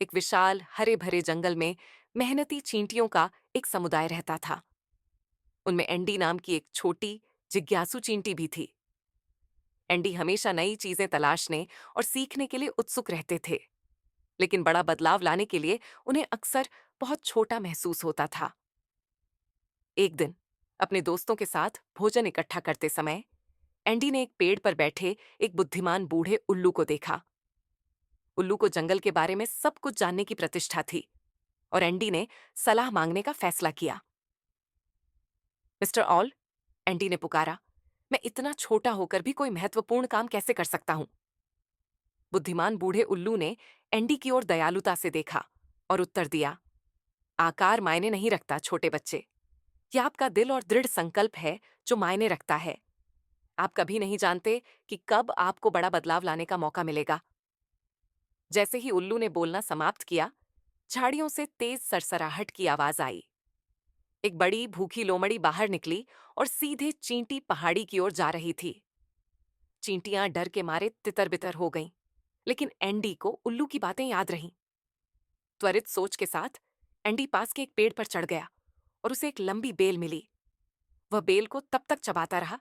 एक विशाल हरे भरे जंगल में मेहनती चींटियों का एक समुदाय रहता था। उनमें एंडी नाम की एक छोटी जिज्ञासु चींटी भी थी। एंडी हमेशा नई चीजें तलाशने और सीखने के लिए उत्सुक रहते थे, लेकिन बड़ा बदलाव लाने के लिए उन्हें अक्सर बहुत छोटा महसूस होता था। एक दिन अपने दोस्तों के साथ भोजन इकट्ठा करते समय एंडी ने एक पेड़ पर बैठे एक बुद्धिमान बूढ़े उल्लू को देखा। उल्लू को जंगल के बारे में सब कुछ जानने की प्रतिष्ठा थी और एंडी ने सलाह मांगने का फैसला किया। मिस्टर ऑल, एंडी ने पुकारा, मैं इतना छोटा होकर भी कोई महत्वपूर्ण काम कैसे कर सकता हूं? बुद्धिमान बूढ़े उल्लू ने एंडी की ओर दयालुता से देखा और उत्तर दिया, आकार मायने नहीं रखता छोटे बच्चे। यह आपका दिल और दृढ़ संकल्प है जो मायने रखता है। आप कभी नहीं जानते कि कब आपको बड़ा बदलाव लाने का मौका मिलेगा। जैसे ही उल्लू ने बोलना समाप्त किया, झाड़ियों से तेज सरसराहट की आवाज आई। एक बड़ी भूखी लोमड़ी बाहर निकली और सीधे चींटी पहाड़ी की ओर जा रही थी। चींटियां डर के मारे तितर-बितर हो गईं, लेकिन एंडी को उल्लू की बातें याद रहीं। त्वरित सोच के साथ एंडी पास के एक पेड़ पर चढ़ गया और उसे एक लंबी बेल मिली। वह बेल को तब तक चबाता रहा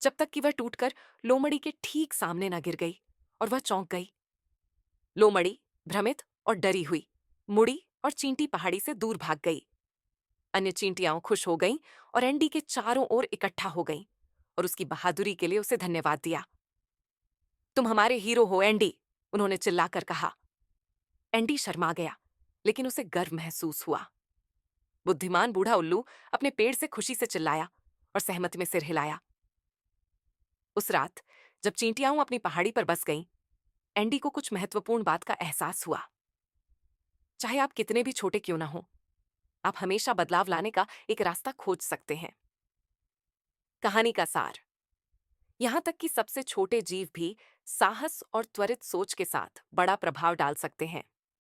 जब तक कि वह टूटकर लोमड़ी के ठीक सामने न गिर गई और वह चौंक गई। लोमड़ी भ्रमित और डरी हुई मुड़ी और चींटी पहाड़ी से दूर भाग गई। अन्य चींटियां खुश हो गईं और एंडी के चारों ओर इकट्ठा हो गईं और उसकी बहादुरी के लिए उसे धन्यवाद दिया। तुम हमारे हीरो हो एंडी, उन्होंने चिल्लाकर कहा। एंडी शर्मा गया, लेकिन उसे गर्व महसूस हुआ। बुद्धिमान बूढ़ा उल्लू अपने पेड़ से खुशी से चिल्लाया और सहमति में सिर हिलाया। उस रात जब चींटियां अपनी पहाड़ी पर बस गईं, एंडी को कुछ महत्वपूर्ण बात का एहसास हुआ। चाहे आप कितने भी छोटे क्यों ना हो, आप हमेशा बदलाव लाने का एक रास्ता खोज सकते हैं। कहानी का सार, यहां तक कि सबसे छोटे जीव भी साहस और त्वरित सोच के साथ बड़ा प्रभाव डाल सकते हैं।